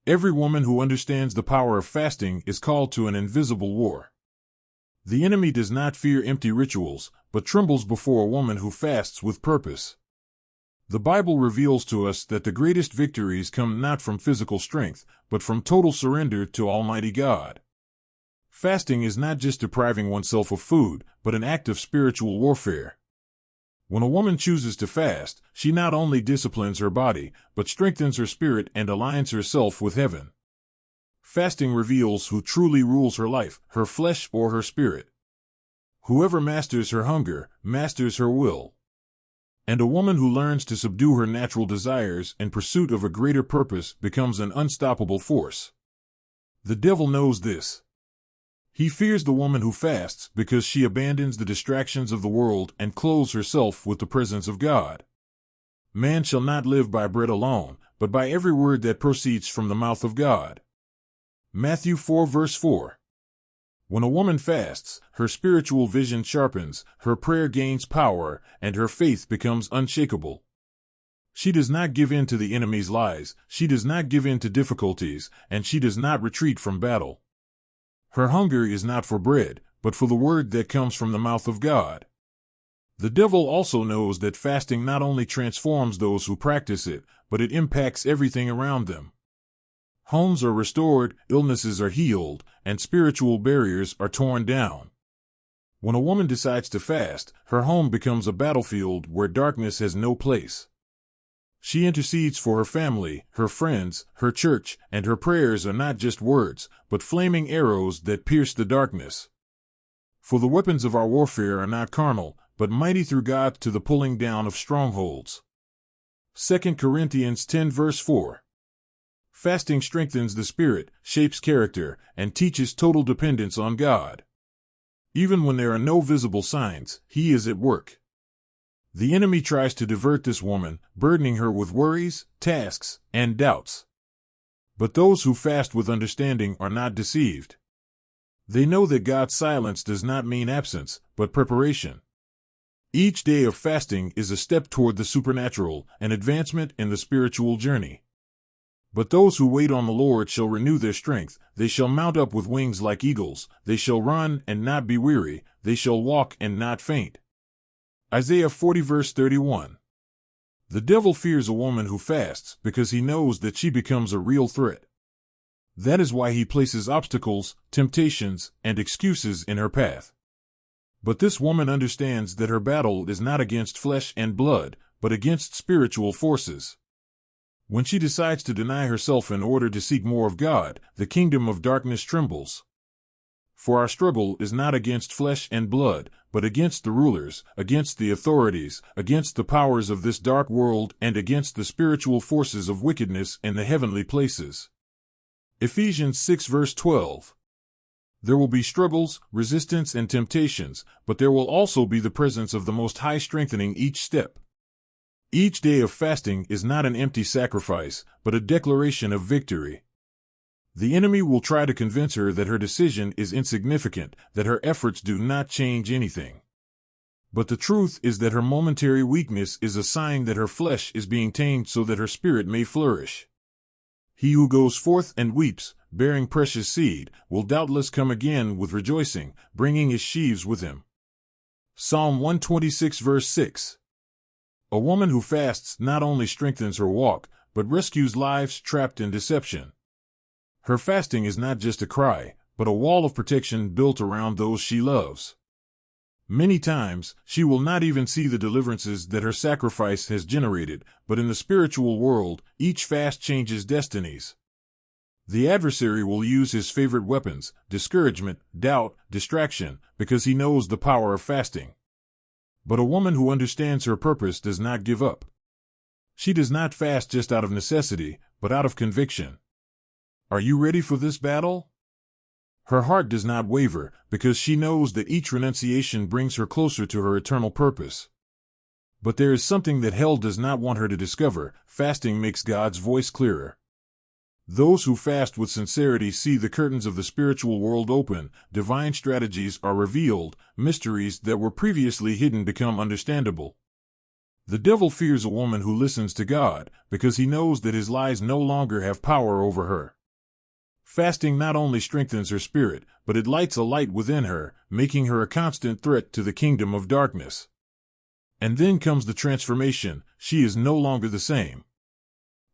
Every woman who understands the power of fasting is called to an invisible war. The enemy does not fear empty rituals, but trembles before a woman who fasts with purpose. The Bible reveals to us that the greatest victories come not from physical strength, but from total surrender to Almighty God. Fasting is not just depriving oneself of food, but an act of spiritual warfare. When a woman chooses to fast, she not only disciplines her body, but strengthens her spirit and aligns herself with heaven. Fasting reveals who truly rules her life, her flesh or her spirit. Whoever masters her hunger, masters her will. And a woman who learns to subdue her natural desires in pursuit of a greater purpose becomes an unstoppable force. The devil knows this. He fears the woman who fasts because she abandons the distractions of the world and clothes herself with the presence of God. Man shall not live by bread alone, but by every word that proceeds from the mouth of God. Matthew 4 verse 4. When a woman fasts, her spiritual vision sharpens, her prayer gains power, and her faith becomes unshakable. She does not give in to the enemy's lies, she does not give in to difficulties, and she does not retreat from battle. Her hunger is not for bread, but for the word that comes from the mouth of God. The devil also knows that fasting not only transforms those who practice it, but it impacts everything around them. Homes are restored, illnesses are healed, and spiritual barriers are torn down. When a woman decides to fast, her home becomes a battlefield where darkness has no place. She intercedes for her family, her friends, her church, and her prayers are not just words, but flaming arrows that pierce the darkness. For the weapons of our warfare are not carnal, but mighty through God to the pulling down of strongholds. 2 Corinthians 10 verse 4. Fasting strengthens the spirit, shapes character, and teaches total dependence on God. Even when there are no visible signs, He is at work. The enemy tries to divert this woman, burdening her with worries, tasks, and doubts. But those who fast with understanding are not deceived. They know that God's silence does not mean absence, but preparation. Each day of fasting is a step toward the supernatural, an advancement in the spiritual journey. But those who wait on the Lord shall renew their strength, they shall mount up with wings like eagles, they shall run and not be weary, they shall walk and not faint. Isaiah 40 verse 31. The devil fears a woman who fasts because he knows that she becomes a real threat. That is why he places obstacles, temptations, and excuses in her path. But this woman understands that her battle is not against flesh and blood, but against spiritual forces. When she decides to deny herself in order to seek more of God, the kingdom of darkness trembles. For our struggle is not against flesh and blood, but against the rulers, against the authorities, against the powers of this dark world, and against the spiritual forces of wickedness in the heavenly places. Ephesians 6 verse 12. There will be struggles, resistance, and temptations, but there will also be the presence of the Most High strengthening each step. Each day of fasting is not an empty sacrifice, but a declaration of victory. The enemy will try to convince her that her decision is insignificant, that her efforts do not change anything. But the truth is that her momentary weakness is a sign that her flesh is being tamed so that her spirit may flourish. He who goes forth and weeps, bearing precious seed, will doubtless come again with rejoicing, bringing his sheaves with him. Psalm 126 verse 6. A woman who fasts not only strengthens her walk, but rescues lives trapped in deception. Her fasting is not just a cry, but a wall of protection built around those she loves. Many times, she will not even see the deliverances that her sacrifice has generated, but in the spiritual world, each fast changes destinies. The adversary will use his favorite weapons, discouragement, doubt, distraction, because he knows the power of fasting. But a woman who understands her purpose does not give up. She does not fast just out of necessity, but out of conviction. Are you ready for this battle? Her heart does not waver, because she knows that each renunciation brings her closer to her eternal purpose. But there is something that hell does not want her to discover. Fasting makes God's voice clearer. Those who fast with sincerity see the curtains of the spiritual world open, divine strategies are revealed, mysteries that were previously hidden become understandable. The devil fears a woman who listens to God because he knows that his lies no longer have power over her. Fasting not only strengthens her spirit, but it lights a light within her, making her a constant threat to the kingdom of darkness. And then comes the transformation. She is no longer the same.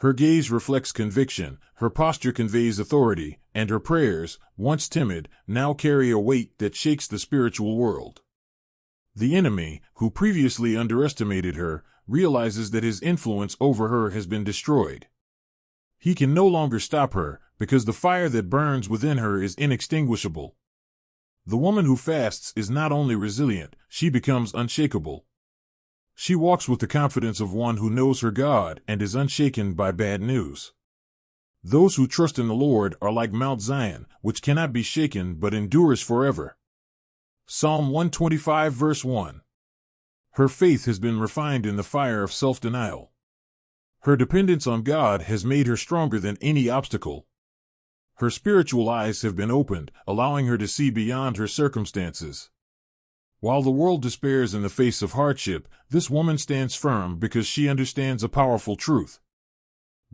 Her gaze reflects conviction, her posture conveys authority, and her prayers, once timid, now carry a weight that shakes the spiritual world. The enemy, who previously underestimated her, realizes that his influence over her has been destroyed. He can no longer stop her, because the fire that burns within her is inextinguishable. The woman who fasts is not only resilient, she becomes unshakable. She walks with the confidence of one who knows her God and is unshaken by bad news. Those who trust in the Lord are like Mount Zion, which cannot be shaken but endures forever. Psalm 125 verse 1. Her faith has been refined in the fire of self-denial. Her dependence on God has made her stronger than any obstacle. Her spiritual eyes have been opened, allowing her to see beyond her circumstances. While the world despairs in the face of hardship, this woman stands firm because she understands a powerful truth.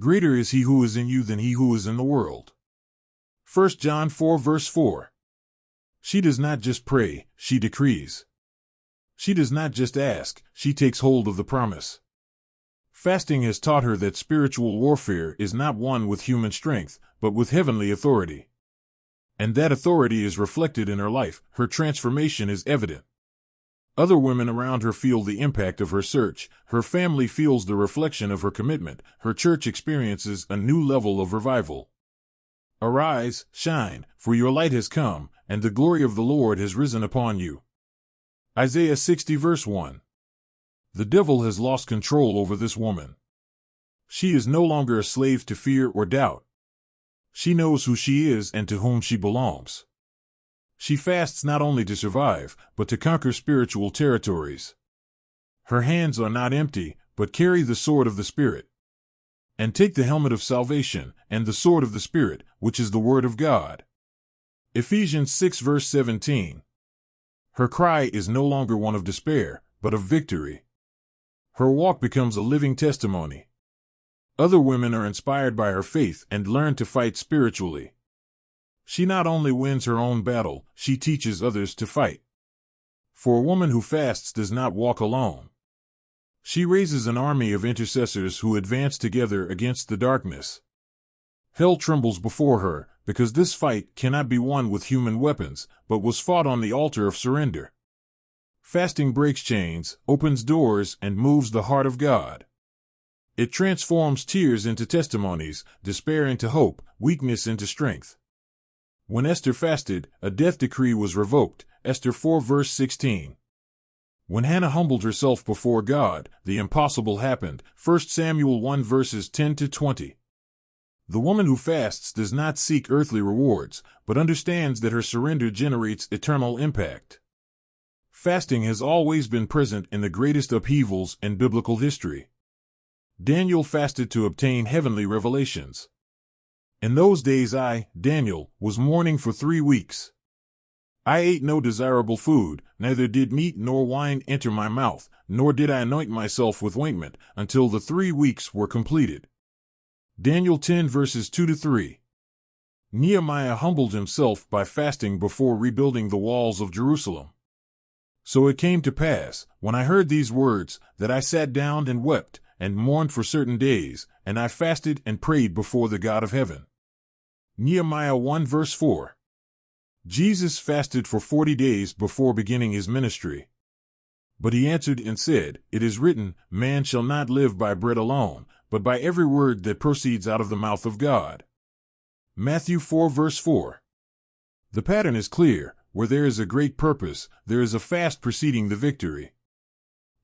Greater is he who is in you than he who is in the world. 1 John 4 verse 4. She does not just pray, she decrees. She does not just ask, she takes hold of the promise. Fasting has taught her that spiritual warfare is not won with human strength, but with heavenly authority. And that authority is reflected in her life. Her transformation is evident. Other women around her feel the impact of her search, her family feels the reflection of her commitment, her church experiences a new level of revival. Arise, shine, for your light has come, and the glory of the Lord has risen upon you. Isaiah 60 verse 1. The devil has lost control over this woman. She is no longer a slave to fear or doubt. She knows who she is and to whom she belongs. She fasts not only to survive, but to conquer spiritual territories. Her hands are not empty, but carry the sword of the Spirit. And take the helmet of salvation, and the sword of the Spirit, which is the Word of God. Ephesians 6 verse 17. Her cry is no longer one of despair, but of victory. Her walk becomes a living testimony. Other women are inspired by her faith and learn to fight spiritually. She not only wins her own battle, she teaches others to fight. For a woman who fasts does not walk alone. She raises an army of intercessors who advance together against the darkness. Hell trembles before her, because this fight cannot be won with human weapons, but was fought on the altar of surrender. Fasting breaks chains, opens doors, and moves the heart of God. It transforms tears into testimonies, despair into hope, weakness into strength. When Esther fasted, a death decree was revoked, Esther 4 verse 16. When Hannah humbled herself before God, the impossible happened, 1 Samuel 1 verses 10 to 20. The woman who fasts does not seek earthly rewards, but understands that her surrender generates eternal impact. Fasting has always been present in the greatest upheavals in biblical history. Daniel fasted to obtain heavenly revelations. In those days I, Daniel, was mourning for 3 weeks. I ate no desirable food, neither did meat nor wine enter my mouth, nor did I anoint myself with ointment, until the 3 weeks were completed. Daniel 10 verses 2 to 3. Nehemiah humbled himself by fasting before rebuilding the walls of Jerusalem. So it came to pass, when I heard these words, that I sat down and wept, and mourned for certain days, and I fasted and prayed before the God of heaven. Nehemiah 1 verse 4. Jesus fasted for 40 days before beginning his ministry. But he answered and said, It is written, Man shall not live by bread alone, but by every word that proceeds out of the mouth of God. Matthew 4 verse 4. The pattern is clear. Where there is a great purpose, there is a fast preceding the victory.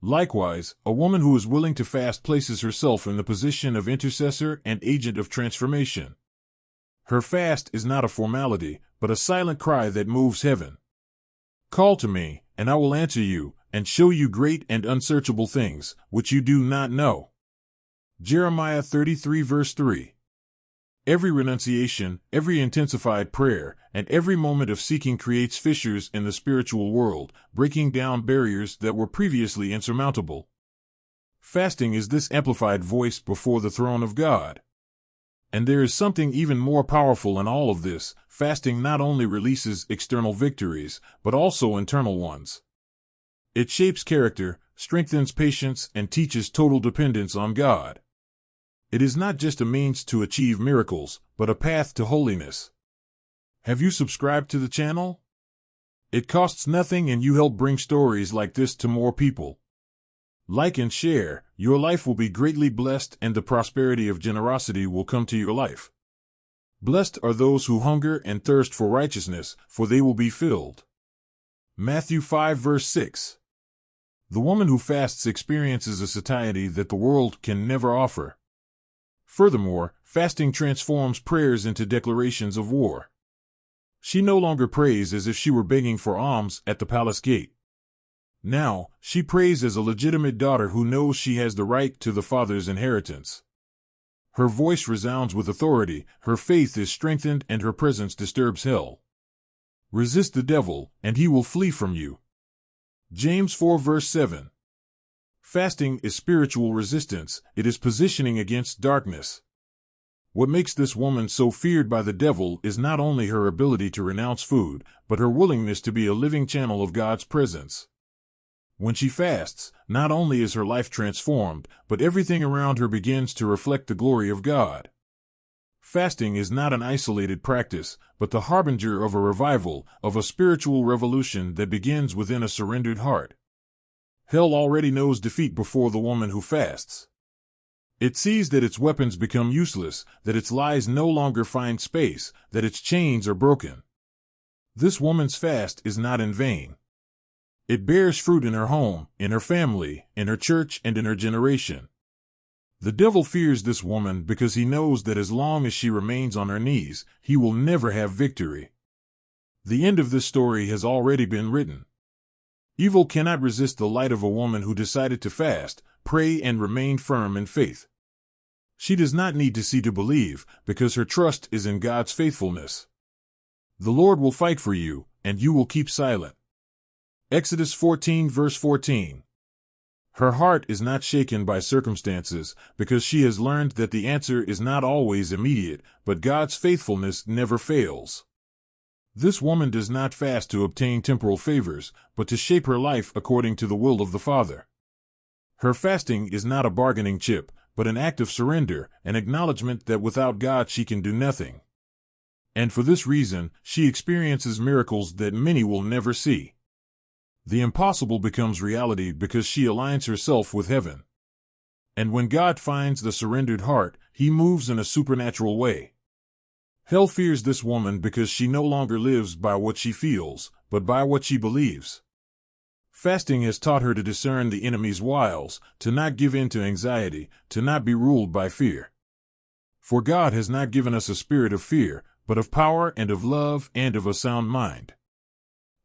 Likewise, a woman who is willing to fast places herself in the position of intercessor and agent of transformation. Her fast is not a formality, but a silent cry that moves heaven. Call to me, and I will answer you, and show you great and unsearchable things, which you do not know. Jeremiah 33 verse 3. Every renunciation, every intensified prayer, and every moment of seeking creates fissures in the spiritual world, breaking down barriers that were previously insurmountable. Fasting is this amplified voice before the throne of God. And there is something even more powerful in all of this. Fasting not only releases external victories, but also internal ones. It shapes character, strengthens patience, and teaches total dependence on God. It is not just a means to achieve miracles, but a path to holiness. Have you subscribed to the channel? It costs nothing and you help bring stories like this to more people. Like and share, your life will be greatly blessed and the prosperity of generosity will come to your life. Blessed are those who hunger and thirst for righteousness, for they will be filled. Matthew 5 verse 6. The woman who fasts experiences a satiety that the world can never offer. Furthermore, fasting transforms prayers into declarations of war. She no longer prays as if she were begging for alms at the palace gate. Now, she prays as a legitimate daughter who knows she has the right to the Father's inheritance. Her voice resounds with authority, her faith is strengthened, and her presence disturbs hell. Resist the devil, and he will flee from you. James 4 verse 7. Fasting is spiritual resistance, it is positioning against darkness. What makes this woman so feared by the devil is not only her ability to renounce food, but her willingness to be a living channel of God's presence. When she fasts, not only is her life transformed, but everything around her begins to reflect the glory of God. Fasting is not an isolated practice, but the harbinger of a revival, of a spiritual revolution that begins within a surrendered heart. Hell already knows defeat before the woman who fasts. It sees that its weapons become useless, that its lies no longer find space, that its chains are broken. This woman's fast is not in vain. It bears fruit in her home, in her family, in her church, and in her generation. The devil fears this woman because he knows that as long as she remains on her knees, he will never have victory. The end of this story has already been written. Evil cannot resist the light of a woman who decided to fast, pray, and remain firm in faith. She does not need to see to believe, because her trust is in God's faithfulness. The Lord will fight for you, and you will keep silent. Exodus 14 verse 14. Her heart is not shaken by circumstances, because she has learned that the answer is not always immediate, but God's faithfulness never fails. This woman does not fast to obtain temporal favors, but to shape her life according to the will of the Father. Her fasting is not a bargaining chip, but an act of surrender, an acknowledgement that without God she can do nothing. And for this reason, she experiences miracles that many will never see. The impossible becomes reality because she aligns herself with heaven. And when God finds the surrendered heart, he moves in a supernatural way. Hell fears this woman because she no longer lives by what she feels, but by what she believes. Fasting has taught her to discern the enemy's wiles, to not give in to anxiety, to not be ruled by fear. For God has not given us a spirit of fear, but of power and of love and of a sound mind.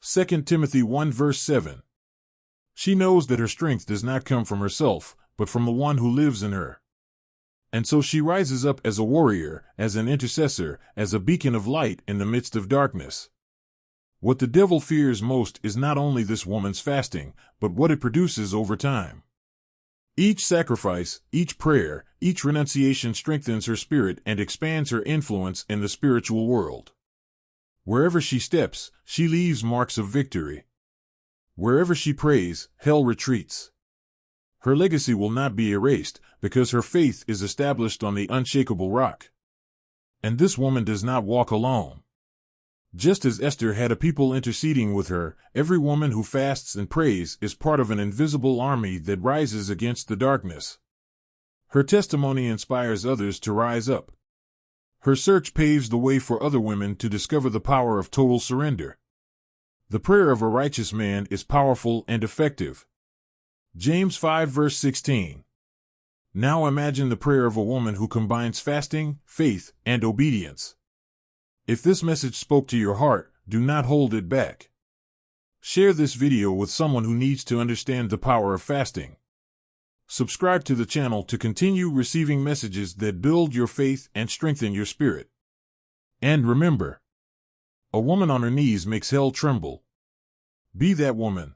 2 Timothy 1 verse 7. She knows that her strength does not come from herself, but from the one who lives in her. And so she rises up as a warrior, as an intercessor, as a beacon of light in the midst of darkness. What the devil fears most is not only this woman's fasting, but what it produces over time. Each sacrifice, each prayer, each renunciation strengthens her spirit and expands her influence in the spiritual world. Wherever she steps, she leaves marks of victory. Wherever she prays, hell retreats. Her legacy will not be erased, because her faith is established on the unshakable rock. And this woman does not walk alone. Just as Esther had a people interceding with her, every woman who fasts and prays is part of an invisible army that rises against the darkness. Her testimony inspires others to rise up. Her search paves the way for other women to discover the power of total surrender. The prayer of a righteous man is powerful and effective. James 5 verse 16. Now imagine the prayer of a woman who combines fasting, faith, and obedience. If this message spoke to your heart, do not hold it back. Share this video with someone who needs to understand the power of fasting. Subscribe to the channel to continue receiving messages that build your faith and strengthen your spirit. And remember, a woman on her knees makes hell tremble. Be that woman.